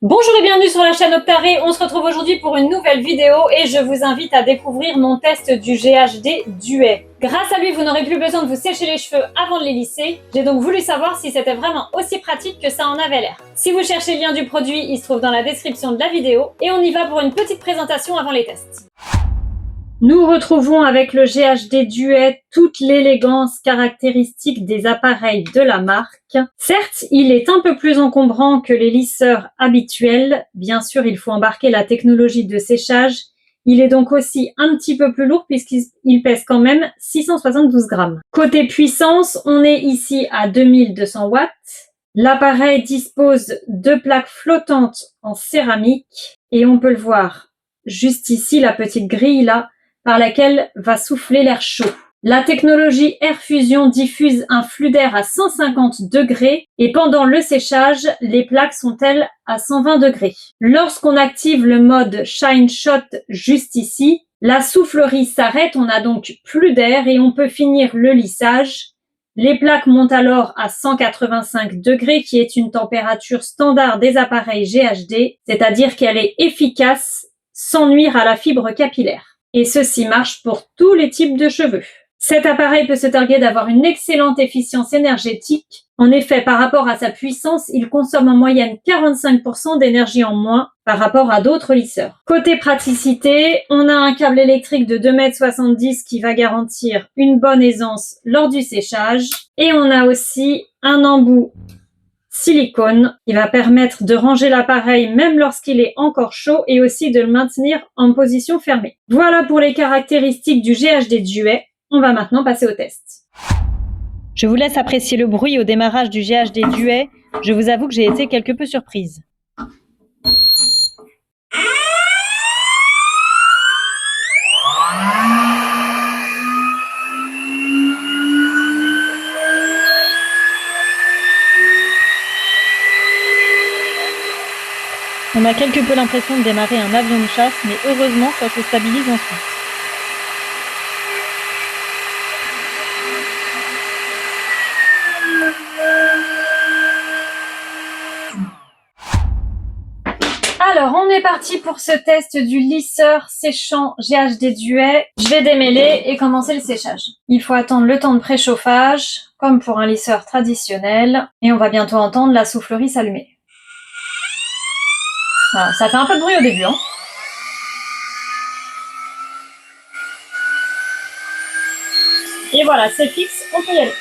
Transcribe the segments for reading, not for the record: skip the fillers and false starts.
Bonjour et bienvenue sur la chaîne Octaré. On se retrouve aujourd'hui pour une nouvelle vidéo et je vous invite à découvrir mon test du GHD Duet. Grâce à lui, vous n'aurez plus besoin de vous sécher les cheveux avant de les lisser. J'ai donc voulu savoir si c'était vraiment aussi pratique que ça en avait l'air. Si vous cherchez le lien du produit, il se trouve dans la description de la vidéo et on y va pour une petite présentation avant les tests. Nous retrouvons avec le GHD Duet toute l'élégance caractéristique des appareils de la marque. Certes, il est un peu plus encombrant que les lisseurs habituels. Bien sûr, il faut embarquer la technologie de séchage. Il est donc aussi un petit peu plus lourd puisqu'il pèse quand même 672 grammes. Côté puissance, on est ici à 2200 watts. L'appareil dispose de plaques flottantes en céramique et on peut le voir juste ici, la petite grille là, par laquelle va souffler l'air chaud. La technologie Air Fusion diffuse un flux d'air à 150 degrés et pendant le séchage, les plaques sont elles à 120 degrés. Lorsqu'on active le mode Shine Shot juste ici, la soufflerie s'arrête, on n'a donc plus d'air et on peut finir le lissage. Les plaques montent alors à 185 degrés qui est une température standard des appareils GHD, c'est-à-dire qu'elle est efficace sans nuire à la fibre capillaire. Et ceci marche pour tous les types de cheveux. Cet appareil peut se targuer d'avoir une excellente efficience énergétique. En effet, par rapport à sa puissance, il consomme en moyenne 45% d'énergie en moins par rapport à d'autres lisseurs. Côté praticité, on a un câble électrique de 2,70 m qui va garantir une bonne aisance lors du séchage. Et on a aussi un embout silicone qui va permettre de ranger l'appareil même lorsqu'il est encore chaud et aussi de le maintenir en position fermée. Voilà pour les caractéristiques du GHD Duet. On va maintenant passer au test. Je vous laisse apprécier le bruit au démarrage du GHD Duet. Je vous avoue que j'ai été quelque peu surprise. On a quelque peu l'impression de démarrer un avion de chasse, mais heureusement, ça se stabilise ensuite. Alors, on est parti pour ce test du lisseur séchant GHD Duet. Je vais démêler et commencer le séchage. Il faut attendre le temps de préchauffage, comme pour un lisseur traditionnel, et on va bientôt entendre la soufflerie s'allumer. Voilà, ça fait un peu de bruit au début, hein. Et voilà, c'est fixe, on peut y aller.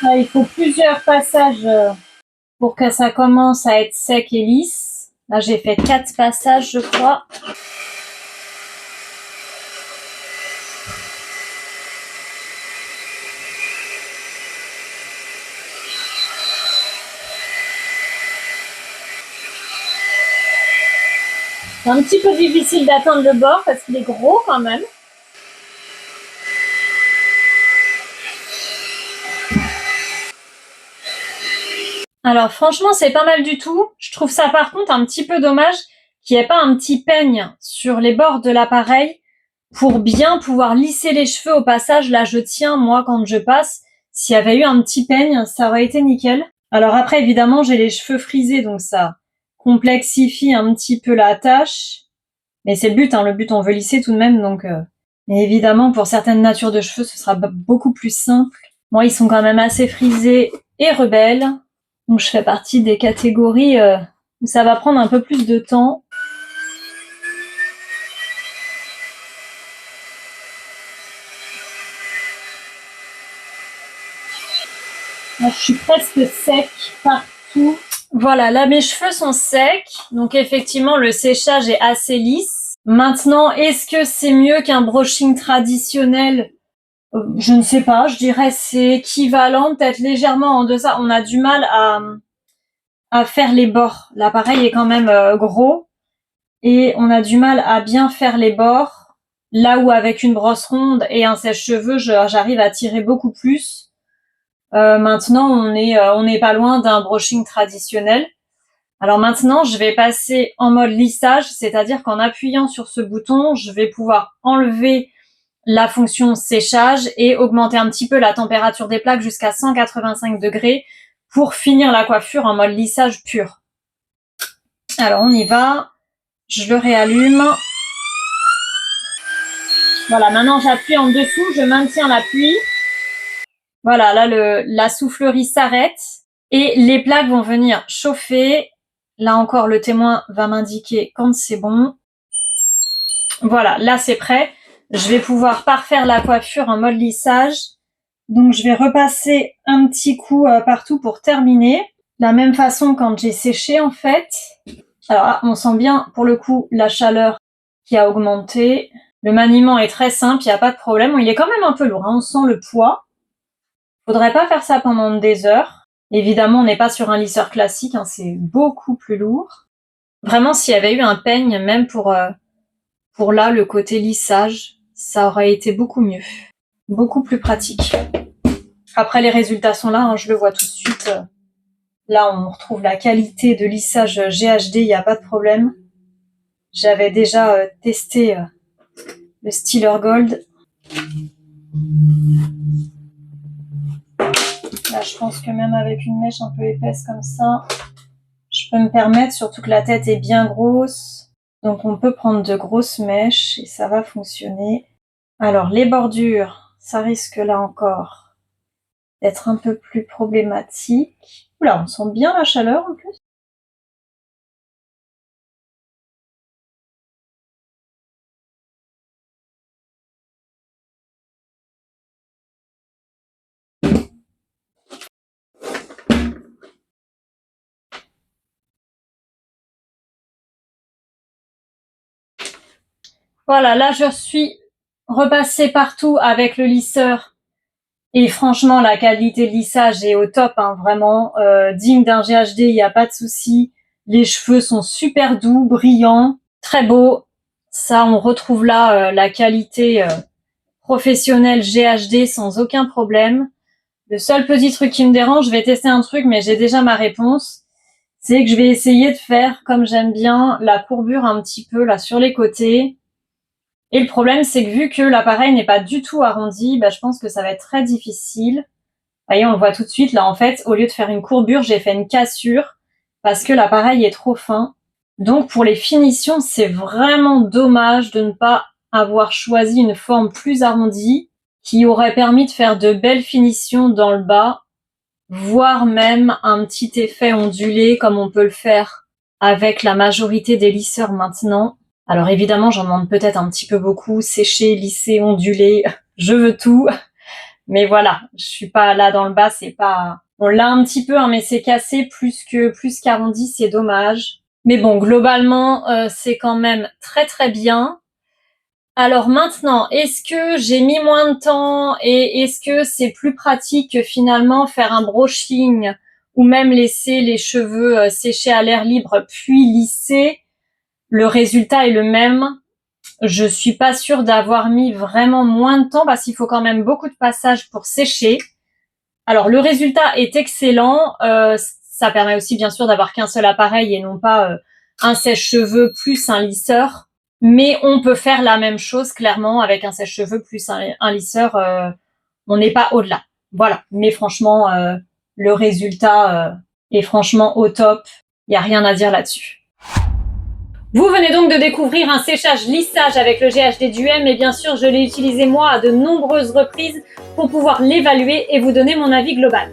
Là, il faut plusieurs passages pour que ça commence à être sec et lisse. Là, j'ai fait 4 passages, je crois. C'est un petit peu difficile d'atteindre le bord parce qu'il est gros quand même. Alors franchement, c'est pas mal du tout. Je trouve ça par contre un petit peu dommage qu'il n'y ait pas un petit peigne sur les bords de l'appareil pour bien pouvoir lisser les cheveux au passage. Là, je tiens, moi, quand je passe. S'il y avait eu un petit peigne, ça aurait été nickel. Alors après, évidemment, j'ai les cheveux frisés, donc ça complexifie un petit peu la tâche. Mais c'est le but, hein. Le but, on veut lisser tout de même, donc... Mais évidemment, pour certaines natures de cheveux, ce sera beaucoup plus simple. Moi, ils sont quand même assez frisés et rebelles. Donc je fais partie des catégories où ça va prendre un peu plus de temps. Là, je suis presque sec partout. Voilà, là mes cheveux sont secs, donc effectivement le séchage est assez lisse. Maintenant, est-ce que c'est mieux qu'un brushing traditionnel? Je ne sais pas, je dirais c'est équivalent, peut-être légèrement en deçà. On a du mal à faire les bords. L'appareil est quand même gros et on a du mal à bien faire les bords. Là où avec une brosse ronde et un sèche-cheveux, j'arrive à tirer beaucoup plus. Maintenant, on n'est pas loin d'un brushing traditionnel. Alors maintenant, je vais passer en mode lissage, c'est-à-dire qu'en appuyant sur ce bouton, je vais pouvoir enlever la fonction séchage et augmenter un petit peu la température des plaques jusqu'à 185 degrés pour finir la coiffure en mode lissage pur. Alors on y va, je le réallume. Voilà, maintenant j'appuie en dessous, je maintiens l'appui. Voilà, là la soufflerie s'arrête et les plaques vont venir chauffer. Là encore, le témoin va m'indiquer quand c'est bon. Voilà, là c'est prêt. Je vais pouvoir parfaire la coiffure en mode lissage. Donc je vais repasser un petit coup partout pour terminer. De la même façon quand j'ai séché en fait. Alors là, on sent bien pour le coup la chaleur qui a augmenté. Le maniement est très simple, il n'y a pas de problème. Il est quand même un peu lourd, hein. On sent le poids. Faudrait pas faire ça pendant des heures. Évidemment, on n'est pas sur un lisseur classique, hein, c'est beaucoup plus lourd. Vraiment, s'il y avait eu un peigne, même pour là, le côté lissage, ça aurait été beaucoup mieux. Beaucoup plus pratique. Après, les résultats sont là, hein, je le vois tout de suite. Là, on retrouve la qualité de lissage GHD, il n'y a pas de problème. J'avais déjà testé le Styler Gold. Là, je pense que même avec une mèche un peu épaisse comme ça, je peux me permettre, surtout que la tête est bien grosse. Donc, on peut prendre de grosses mèches et ça va fonctionner. Alors, les bordures, ça risque là encore d'être un peu plus problématique. Oula, on sent bien la chaleur en plus. Voilà, là je suis repassée partout avec le lisseur et franchement la qualité de lissage est au top, hein, vraiment digne d'un GHD, il n'y a pas de souci. Les cheveux sont super doux, brillants, très beaux. Ça, on retrouve là la qualité professionnelle GHD sans aucun problème. Le seul petit truc qui me dérange, je vais tester un truc, mais j'ai déjà ma réponse, c'est que je vais essayer de faire, comme j'aime bien, la courbure un petit peu là sur les côtés. Et le problème, c'est que vu que l'appareil n'est pas du tout arrondi, je pense que ça va être très difficile. Vous voyez, on le voit tout de suite. Là, en fait, au lieu de faire une courbure, j'ai fait une cassure parce que l'appareil est trop fin. Donc, pour les finitions, c'est vraiment dommage de ne pas avoir choisi une forme plus arrondie qui aurait permis de faire de belles finitions dans le bas, voire même un petit effet ondulé comme on peut le faire avec la majorité des lisseurs maintenant. Alors évidemment, j'en demande peut-être un petit peu beaucoup, sécher, lisser, onduler, je veux tout. Mais voilà, je suis pas là dans le bas, c'est pas... On l'a un petit peu, hein, mais c'est cassé plus qu'arrondi, c'est dommage. Mais bon, globalement, c'est quand même très très bien. Alors maintenant, est-ce que j'ai mis moins de temps et est-ce que c'est plus pratique que finalement faire un brushing ou même laisser les cheveux sécher à l'air libre puis lisser? Le résultat est le même. Je suis pas sûre d'avoir mis vraiment moins de temps parce qu'il faut quand même beaucoup de passages pour sécher. Alors le résultat est excellent. Ça permet aussi bien sûr d'avoir qu'un seul appareil et non pas un sèche-cheveux plus un lisseur. Mais on peut faire la même chose clairement avec un sèche-cheveux plus un lisseur. On n'est pas au-delà. Voilà. Mais franchement, le résultat est franchement au top. Il n'y a rien à dire là-dessus. Vous venez donc de découvrir un séchage-lissage avec le GHD Duem et bien sûr je l'ai utilisé moi à de nombreuses reprises pour pouvoir l'évaluer et vous donner mon avis global.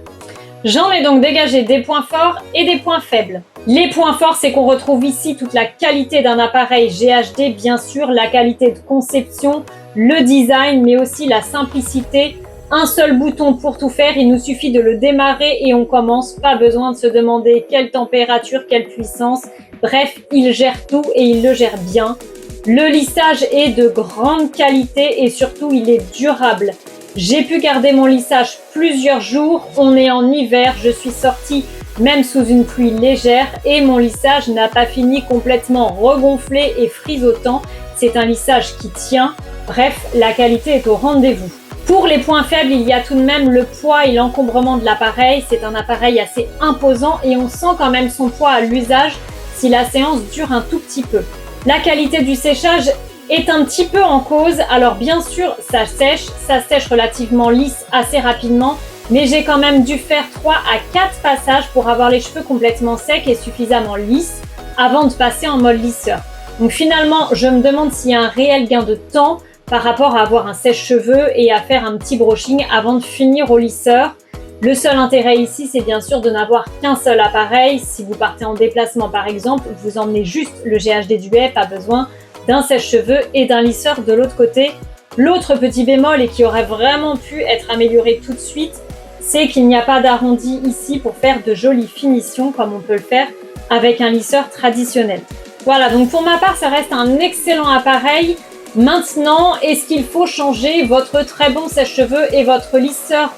J'en ai donc dégagé des points forts et des points faibles. Les points forts, c'est qu'on retrouve ici toute la qualité d'un appareil GHD, bien sûr, la qualité de conception, le design, mais aussi la simplicité un seul bouton pour tout faire, il nous suffit de le démarrer et on commence. Pas besoin de se demander quelle température, quelle puissance. Bref, il gère tout et il le gère bien. Le lissage est de grande qualité et surtout il est durable. J'ai pu garder mon lissage plusieurs jours, on est en hiver, je suis sortie même sous une pluie légère et mon lissage n'a pas fini complètement regonflé et frisotant. C'est un lissage qui tient. Bref, la qualité est au rendez-vous. Pour les points faibles, il y a tout de même le poids et l'encombrement de l'appareil. C'est un appareil assez imposant et on sent quand même son poids à l'usage si la séance dure un tout petit peu. La qualité du séchage est un petit peu en cause. Alors bien sûr, ça sèche relativement lisse assez rapidement, mais j'ai quand même dû faire 3 à 4 passages pour avoir les cheveux complètement secs et suffisamment lisses avant de passer en mode lisseur. Donc finalement, je me demande s'il y a un réel gain de temps par rapport à avoir un sèche-cheveux et à faire un petit brushing avant de finir au lisseur. Le seul intérêt ici, c'est bien sûr de n'avoir qu'un seul appareil. Si vous partez en déplacement par exemple, vous emmenez juste le GHD Duet, pas besoin d'un sèche-cheveux et d'un lisseur de l'autre côté. L'autre petit bémol et qui aurait vraiment pu être amélioré tout de suite, c'est qu'il n'y a pas d'arrondi ici pour faire de jolies finitions comme on peut le faire avec un lisseur traditionnel. Voilà, donc pour ma part, ça reste un excellent appareil. Maintenant, est-ce qu'il faut changer votre très bon sèche-cheveux et votre lisseur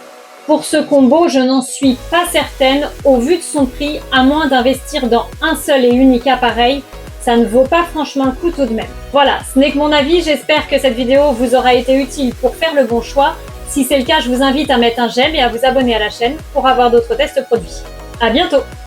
pour ce combo? Je n'en suis pas certaine. Au vu de son prix, à moins d'investir dans un seul et unique appareil, ça ne vaut pas franchement le coup tout de même. Voilà, ce n'est que mon avis. J'espère que cette vidéo vous aura été utile pour faire le bon choix. Si c'est le cas, je vous invite à mettre un j'aime et à vous abonner à la chaîne pour avoir d'autres tests produits. À bientôt!